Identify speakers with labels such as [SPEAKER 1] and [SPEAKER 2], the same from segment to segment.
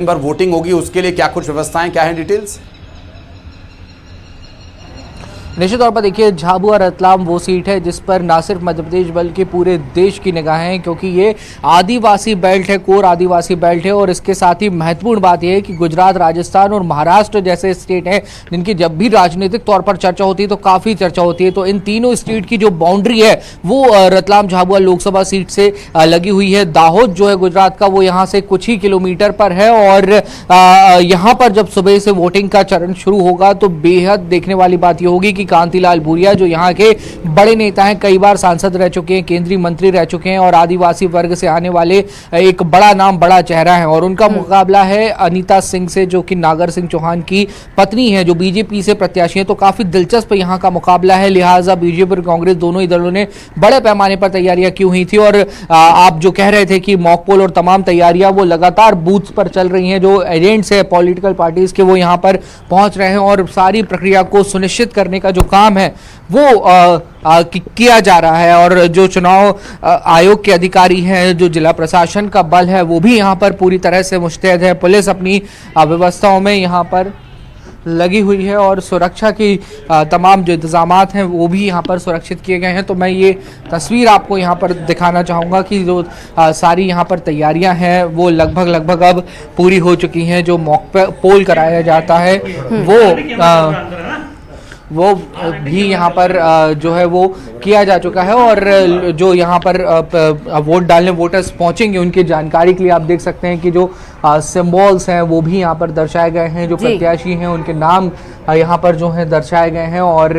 [SPEAKER 1] पर वोटिंग होगी उसके लिए क्या कुछ व्यवस्थाएं, क्या है डिटेल्स?
[SPEAKER 2] निश्चित तौर पर देखिए, झाबुआ रतलाम वो सीट है जिस पर ना सिर्फ मध्य प्रदेश बल्कि पूरे देश की निगाहें हैं, क्योंकि ये आदिवासी बेल्ट है, कोर आदिवासी बेल्ट है। और इसके साथ ही महत्वपूर्ण बात यह है कि गुजरात, राजस्थान और महाराष्ट्र जैसे स्टेट हैं जिनकी जब भी राजनीतिक तौर पर चर्चा होती है तो काफी चर्चा होती है। तो इन तीनों स्टेट की जो बाउंड्री है वो रतलाम झाबुआ लोकसभा सीट से लगी हुई है। दाहोद जो है गुजरात का, वो यहाँ से कुछ ही किलोमीटर पर है। और यहाँ पर जब सुबह से वोटिंग का चरण शुरू होगा तो बेहद देखने वाली बात यह होगी कि कांतिलाल भूरिया जो यहाँ के बड़े नेता हैं, कई बार सांसद रह चुके हैं, केंद्रीय मंत्री रह चुके हैं और आदिवासी वर्ग से आने वाले एक बड़ा नाम, बड़ा चेहरा है। और उनका मुकाबला है अनीता सिंह से, जो कि नागर सिंह चौहान की पत्नी है, जो बीजेपी से प्रत्याशी है। तो काफी दिलचस्प यहाँ का मुकाबला है। लिहाजा बीजेपी और कांग्रेस दोनों ही दलों ने बड़े पैमाने पर तैयारियां की हुई थी। और आप जो कह रहे थे कि मॉक पोल और तमाम तैयारियां वो लगातार बूथ पर चल रही हैं, जो एजेंट्स है पॉलिटिकल पार्टीज के वो यहाँ पर पहुंच रहे हैं और सारी प्रक्रिया को सुनिश्चित करने का जो काम है वो किया जा रहा है। और जो चुनाव आयोग के अधिकारी हैं, जो जिला प्रशासन का बल है, वो भी यहाँ पर पूरी तरह से मुस्तैद है। पुलिस अपनी व्यवस्थाओं में यहाँ पर लगी हुई है और सुरक्षा की तमाम जो इंतजामात हैं वो भी यहाँ पर सुरक्षित किए गए हैं। तो मैं ये तस्वीर आपको यहाँ पर दिखाना चाहूँगा कि जो सारी यहाँ पर तैयारियाँ हैं वो लगभग अब पूरी हो चुकी हैं। जो मॉक पोल कराया जाता है वो भी यहाँ पर जो है वो किया जा चुका है। और जो यहाँ पर वोट डालने वोटर्स पहुँचेंगे उनकी जानकारी के लिए आप देख सकते हैं कि जो सिंबल्स हैं वो भी यहाँ पर दर्शाए गए हैं। जो प्रत्याशी हैं उनके नाम यहाँ पर जो है दर्शाए गए हैं। और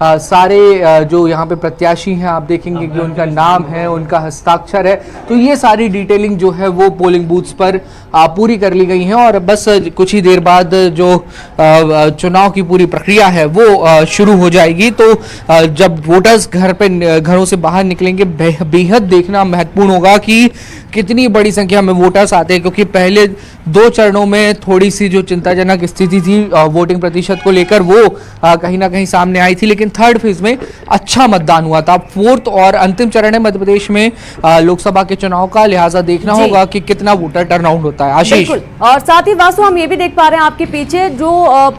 [SPEAKER 2] सारे जो यहाँ पे प्रत्याशी हैं आप देखेंगे कि उनका नाम है, उनका हस्ताक्षर है। तो ये सारी डिटेलिंग जो है वो पोलिंग बूथ्स पर पूरी कर ली गई है। और बस कुछ ही देर बाद जो चुनाव की पूरी प्रक्रिया है वो शुरू हो जाएगी। तो जब वोटर्स घरों से बाहर निकलेंगे, बेहद देखना महत्वपूर्ण होगा कि कितनी बड़ी संख्या में वोटर्स आते हैं, क्योंकि पहले दो चरणों में थोड़ी सी जो चिंताजनक स्थिति थी वोटिंग प्रतिशत को लेकर वो कहीं ना कहीं सामने आई थी। लेकिन थर्ड फेज में अच्छा मतदान हुआ था। फोर्थ और अंतिम चरण है मध्य प्रदेश में लोकसभा के चुनाव का, लिहाजा देखना होगा कि कितना वोटर टर्नआउट होता है। आशीष,
[SPEAKER 3] और साथ ही वासु हम ये भी देख पा रहे हैं आपके पीछे जो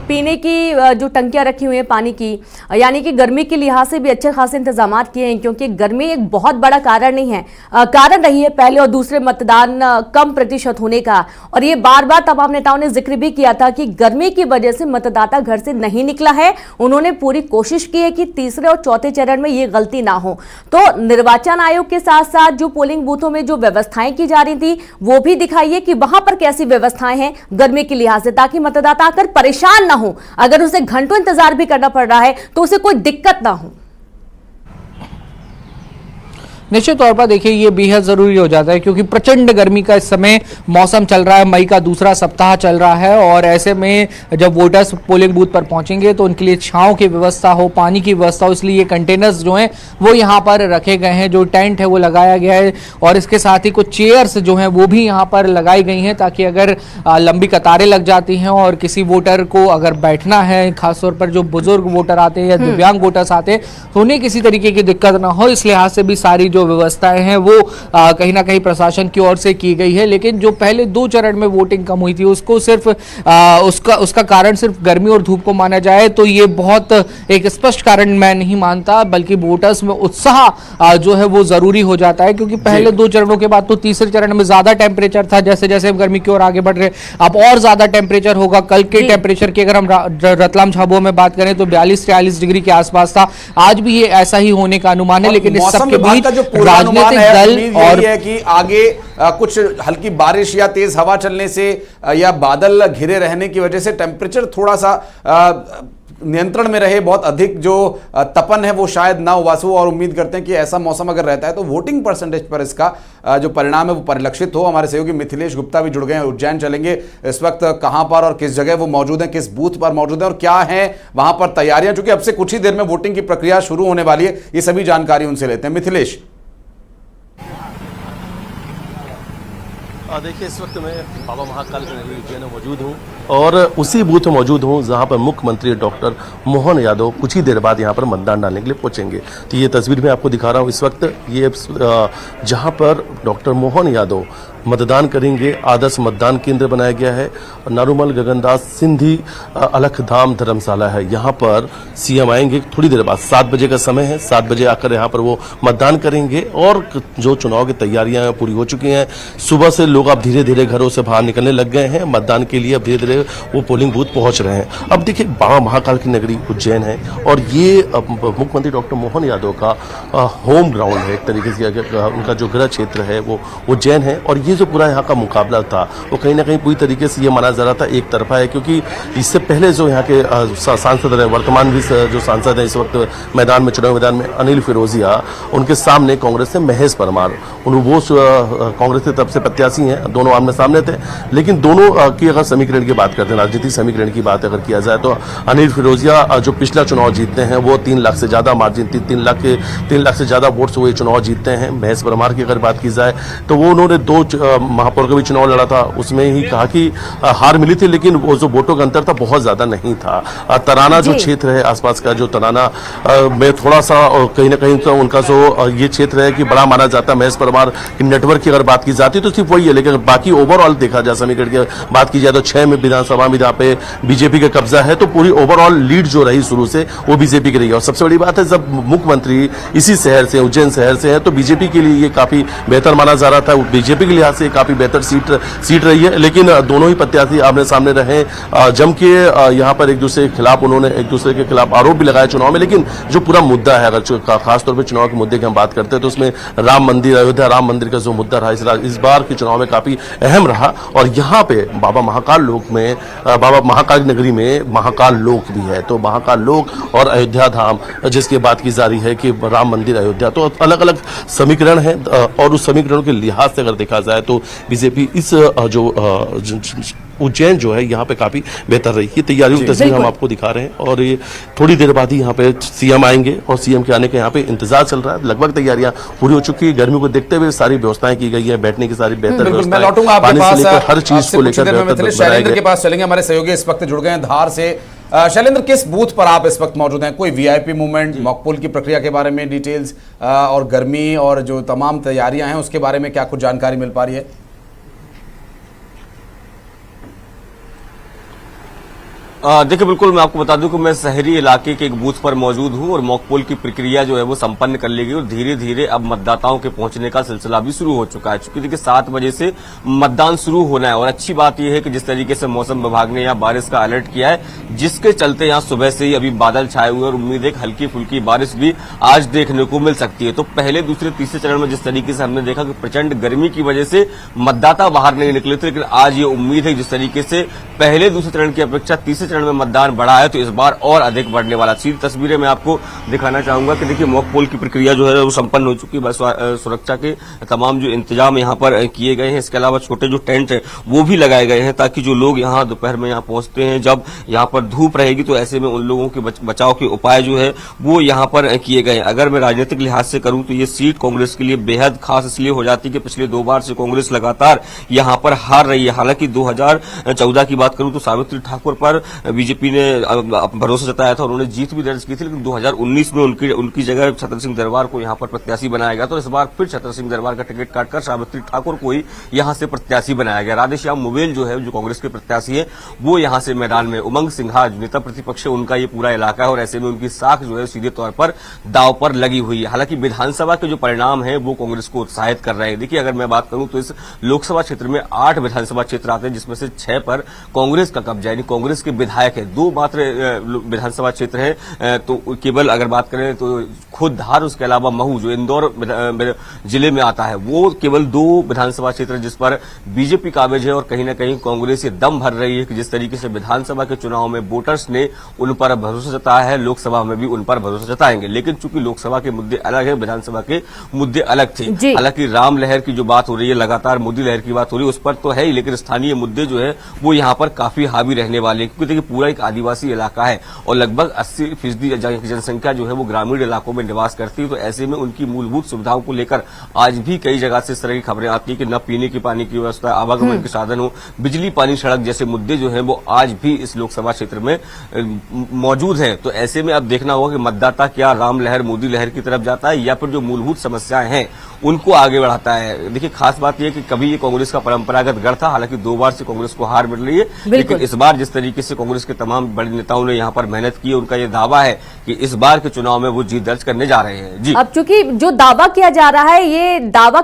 [SPEAKER 3] पीने की जो टंकियां रखी हुई है पानी की, यानी कि गर्मी के लिहाज से भी अच्छे खासे इंतजाम किए हैं, क्योंकि गर्मी एक बहुत बड़ा कारण नहीं है, कारण रही है पहले और दूसरे मतदान कम प्रतिशत होने का। और ये बार बार तमाम नेताओं ने जिक्र भी किया था कि गर्मी की वजह से मतदाता घर से नहीं निकला है। उन्होंने पूरी कोशिश की है कि तीसरे और चौथे चरण में ये गलती ना हो। तो निर्वाचन आयोग के साथ साथ जो पोलिंग बूथों में जो व्यवस्थाएं की जा रही थी वो भी दिखाइए कि वहां पर कैसी व्यवस्थाएं हैं गर्मी के लिहाज से, ताकि मतदाता आकर परेशान ना हो। अगर उसे घंटों इंतजार भी करना पड़ रहा है तो उसे कोई दिक्कत ना हो।
[SPEAKER 2] निश्चित तौर पर देखिए ये बेहद जरूरी हो जाता है, क्योंकि प्रचंड गर्मी का इस समय मौसम चल रहा है, मई का दूसरा सप्ताह चल रहा है। और ऐसे में जब वोटर्स पोलिंग बूथ पर पहुंचेंगे तो उनके लिए छांव की व्यवस्था हो, पानी की व्यवस्था हो, इसलिए ये कंटेनर्स जो हैं वो यहाँ पर रखे गए हैं, जो टेंट है वो लगाया गया है। और इसके साथ ही कुछ चेयर्स जो हैं वो भी यहाँ पर लगाई गई हैं, ताकि अगर लंबी कतारें लग जाती हैं और किसी वोटर को अगर बैठना है, खासतौर पर जो बुजुर्ग वोटर आते हैं या दिव्यांग वोटर्स आते हैं, तो उन्हें किसी तरीके की दिक्कत ना हो, इस लिहाज से भी सारी जो व्यवस्थाएं हैं वो कहीं ना कहीं प्रशासन की ओर से की गई है। लेकिन जो पहले दो चरण में वोटिंग कम हुई थी उसको सिर्फ उसका कारण सिर्फ गर्मी और धूप को माना जाए तो ये बहुत एक स्पष्ट कारण मैं नहीं मानता, बल्कि वोटर्स में उत्साह जो है वो जरूरी हो जाता है। क्योंकि पहले दो चरणों के बाद तो तीसरे चरण में ज्यादा टेम्परेचर था, जैसे जैसे गर्मी की ओर आगे बढ़ रहे अब और ज्यादा टेम्परेचर होगा। कल के टेम्परेचर की अगर हम रतलाम झाबुआ में बात करें तो 42-43 डिग्री के आसपास था, आज भी ये ऐसा ही होने का अनुमान है। लेकिन इस सबके बीच राजनीतिक दल और है कि आगे कुछ हल्की बारिश या तेज हवा चलने से या बादल घिरे रहने की वजह से टेम्परेचर थोड़ा सा नियंत्रण में रहे, बहुत अधिक जो तपन है वो शायद ना हो वासु। और उम्मीद करते हैं कि ऐसा मौसम अगर रहता है तो वोटिंग परसेंटेज पर इसका जो परिणाम है वो परिलक्षित हो। हमारे सहयोगी मिथिलेश गुप्ता भी जुड़ गए हैं, उज्जैन चलेंगे। इस वक्त कहां पर और किस जगह वो मौजूद हैं, किस बूथ पर मौजूद हैं और क्या है वहां पर तैयारियां, क्योंकि अब से कुछ ही देर में वोटिंग की प्रक्रिया शुरू होने वाली है। ये सभी जानकारी उनसे लेते हैं। मिथिलेश,
[SPEAKER 4] देखिए इस वक्त मैं बाबा महाकाल के नगरी उज्जैन में मौजूद हूँ और उसी बूथ में मौजूद हूँ जहाँ पर मुख्यमंत्री डॉक्टर मोहन यादव कुछ ही देर बाद यहाँ पर मतदान डालने के लिए पहुँचेंगे। तो ये तस्वीर मैं आपको दिखा रहा हूँ इस वक्त, ये जहाँ पर डॉक्टर मोहन यादव मतदान करेंगे। आदर्श मतदान केंद्र बनाया गया है। नारूमल गगनदास सिंधी अलखधाम धर्मशाला है, यहाँ पर सीएम आएंगे थोड़ी देर बाद। 7 बजे का समय है, 7 बजे आकर यहाँ पर वो मतदान करेंगे। और जो चुनाव की तैयारियां पूरी हो चुकी हैं, सुबह से लोग अब धीरे धीरे घरों से बाहर निकलने लग गए हैं। मतदान के लिए अब धीरे धीरे वो पोलिंग बूथ पहुंच रहे हैं। अब देखिए, बाबा महाकाल की नगरी उज्जैन है और ये मुख्यमंत्री डॉक्टर मोहन यादव का होम ग्राउंड है एक तरीके से। उनका जो गृह क्षेत्र है वो उज्जैन है और ये जो पूरा यहाँ का मुकाबला था वो कहीं ना कहीं पूरी तरीके से ये माना जा रहा था एक तरफा है, क्योंकि इससे पहले जो यहाँ के सांसद रहे, वर्तमान भी जो सांसद है इस वक्त मैदान में, चुनाव मैदान में, अनिल फिरोजिया, उनके सामने कांग्रेस से महेश परमार, वो कांग्रेस की तरफ से प्रत्याशी हैं, दोनों आमने सामने थे। लेकिन दोनों की अगर समीकरण की बात करते हैं, राजनीतिक समीकरण की बात अगर किया जाए, तो अनिल फिरोजिया जो पिछला चुनाव जीतते हैं वो 3 लाख से ज्यादा मार्जिन, 3 लाख से ज्यादा वोट से वो चुनाव जीतते हैं। महेश परमार की अगर बात की जाए तो वो उन्होंने 2 महापौर का भी चुनाव लड़ा था, उसमें ही कहा कि हार मिली थी, लेकिन वो जो वोटों का अंतर था बहुत ज्यादा नहीं था। तराना जो क्षेत्र है, आसपास का जो तराना में थोड़ा सा कहीं ना कहीं तो उनका जो ये क्षेत्र है कि बड़ा माना जाता है। महेश परमार की नेटवर्क की अगर बात की जाती है तो सिर्फ वही है, लेकिन बाकी ओवरऑल देखा जाए, समीकरण की बात की जाए तो 6 में विधानसभा में जहाँ पे बीजेपी का कब्जा है, तो पूरी ओवरऑल लीड जो रही शुरू से वो बीजेपी की रही है। और सबसे बड़ी बात है, जब मुख्यमंत्री इसी शहर से, उज्जैन शहर से है, तो बीजेपी के लिए ये काफी बेहतर माना जा रहा था। बीजेपी के लिहाज से काफी बेहतर सीट रही है। लेकिन दोनों ही प्रत्याशी आमने सामने रहे, जम के यहाँ पर एक दूसरे के खिलाफ उन्होंने एक दूसरे के खिलाफ आरोप भी लगाया चुनाव में। लेकिन जो पूरा मुद्दा है, अगर खासतौर पर चुनाव के मुद्दे की हम बात करते हैं, तो उसमें राम मंदिर, अयोध्या राम मंदिर का जो मुद्दा रहा इस बार के चुनाव में काफी अहम रहा। और यहाँ पे बाबा महाकाल लोक में, बाबा महाकाल नगरी में महाकाल लोक भी है, तो महाकाल लोक और अयोध्या धाम जिसकी बात की जा रही है कि राम मंदिर, अयोध्या, तो अलग अलग समीकरण है। और उस समीकरण के लिहाज से अगर देखा जाए तो बीजेपी इस जो उज्जैन जो है यहाँ पे काफी बेहतर रही। ये तैयारियों की तस्वीर हम आपको दिखा रहे हैं और ये थोड़ी देर बाद ही यहाँ पे सीएम आएंगे और सीएम के आने का यहाँ पे इंतजार चल रहा है। लगभग तैयारियां पूरी हो चुकी है। गर्मी को देखते हुए सारी व्यवस्थाएं की गई है, बैठने की सारी बेहतर व्यवस्था,
[SPEAKER 1] मैं लौटूंगा आपके पास,
[SPEAKER 4] हर चीज को लेकर।
[SPEAKER 1] शैलेंद्र के पास चलेंगे, हमारे सहयोगी इस वक्त जुड़ गए हैं धार से। शैलेंद्र, किस बूथ पर आप इस वक्त मौजूद हैं? कोई वीआईपी मूवमेंट, मॉकपोल की प्रक्रिया के बारे में डिटेल्स और गर्मी और जो तमाम तैयारियां हैं उसके बारे में क्या कुछ जानकारी मिल पा रही है?
[SPEAKER 5] देखिए, बिल्कुल मैं आपको बता दूं कि मैं शहरी इलाके के एक बूथ पर मौजूद हूं और मॉकपोल की प्रक्रिया जो है वो संपन्न कर ली गई और धीरे धीरे अब मतदाताओं के पहुंचने का सिलसिला भी शुरू हो चुका है। चूंकि देखिए 7 बजे से मतदान शुरू होना है और अच्छी बात यह है कि जिस तरीके से मौसम विभाग ने यहाँ बारिश का अलर्ट किया है, जिसके चलते यहाँ सुबह से ही अभी बादल छाए हुए और उम्मीद है कि हल्की फुल्की बारिश भी आज देखने को मिल सकती है। तो पहले, दूसरे, तीसरे चरण में जिस तरीके से हमने देखा कि प्रचंड गर्मी की वजह से मतदाता बाहर नहीं निकले थे, लेकिन आज ये उम्मीद है जिस तरीके से पहले दूसरे चरण की अपेक्षा तीसरे चरण में मतदान बढ़ा है तो इस बार और अधिक बढ़ने वाला। सीधी तस्वीरें मैं आपको दिखाना चाहूंगा कि देखिए मॉकपोल की प्रक्रिया जो है वो संपन्न हो चुकी है। बस सुरक्षा के तमाम जो इंतजाम यहाँ पर किए गए हैं, इसके अलावा छोटे जो टेंट है वो भी लगाए गए हैं ताकि जो लोग यहाँ दोपहर में यहाँ पहुंचते हैं, जब यहाँ पर धूप रहेगी तो ऐसे में उन लोगों के बचाव के उपाय जो है वो यहाँ पर किए गए हैं। अगर मैं राजनीतिक लिहाज से करूं तो ये सीट कांग्रेस के लिए बेहद खास इसलिए हो जाती है कि पिछले 2 बार से कांग्रेस लगातार यहाँ पर हार रही है। हालांकि 2014 की बात करूं तो सावित्री ठाकुर पर बीजेपी ने भरोसा जताया था और उन्होंने जीत भी दर्ज की थी, लेकिन 2019 में उनकी जगह छतर सिंह दरबार को यहाँ पर प्रत्याशी बनाया गया। तो इस बार फिर छतर सिंह दरबार का टिकट काटकर सावित्री ठाकुर को ही यहाँ से प्रत्याशी बनाया गया। राधेश्याम मुवेल जो है, जो कांग्रेस के प्रत्याशी है, वो यहाँ से मैदान में, उमंग सिंघा नेता प्रतिपक्ष है, उनका ये पूरा इलाका है और ऐसे में उनकी साख जो है सीधे तौर पर दाव पर लगी हुई है। हालांकि विधानसभा के जो परिणाम है वो कांग्रेस को उत्साहित कर रहे हैं। देखिए, अगर मैं बात करूं तो इस लोकसभा क्षेत्र में 8 विधानसभा क्षेत्र आते हैं, जिसमें से 6 पर कांग्रेस का कब्जा, यानी कांग्रेस के विधायक है। 2 मात्र विधानसभा क्षेत्र है, तो केवल अगर बात करें तो खुद धार, उसके अलावा महू जो इंदौर जिले में आता है, वो केवल 2 विधानसभा क्षेत्र जिस पर बीजेपी काबिज है। और कहीं ना कहीं कांग्रेस ये दम भर रही है कि जिस तरीके से विधानसभा के चुनाव में वोटर्स ने उन पर भरोसा जताया है, लोकसभा में भी उन पर भरोसा जताएंगे। लेकिन चूंकि लोकसभा के मुद्दे अलग है, विधानसभा के मुद्दे अलग थे। हालांकि राम लहर की जो बात हो रही है, लगातार मोदी लहर की बात हो रही है, उस पर तो है ही, लेकिन स्थानीय मुद्दे जो है वो यहाँ पर काफी हावी रहने वाले हैं। क्योंकि देखिए पूरा एक आदिवासी इलाका है और लगभग 80% जनसंख्या जो है वो ग्रामीण इलाकों में निवास करती है। तो ऐसे में उनकी मूलभूत सुविधाओं को लेकर आज भी कई जगह से इस तरह की खबरें आती है कि न पीने की पानी की व्यवस्था, आवागमन के साधन हो, बिजली, पानी, सड़क जैसे मुद्दे जो है वो आज भी इस लोकसभा क्षेत्र में मौजूद हैं। तो ऐसे में अब देखना होगा कि मतदाता क्या राम लहर, मोदी लहर की तरफ जाता है या फिर जो मूलभूत समस्याएं हैं उनको आगे बढ़ाता है। देखिए, खास बात यह है कि कभी ये कांग्रेस का परंपरागत गढ़ था, हालांकि 2 बार से कांग्रेस को हार मिल रही है, लेकिन इस बार जिस तरीके से कांग्रेस के तमाम बड़े नेताओं ने यहां पर मेहनत की है, उनका यह दावा है कि इस बार के चुनाव में वो जीत दर्ज करने जा रहे हैं। जी,
[SPEAKER 3] अब चूंकि जो दावा किया जा रहा है, ये दावा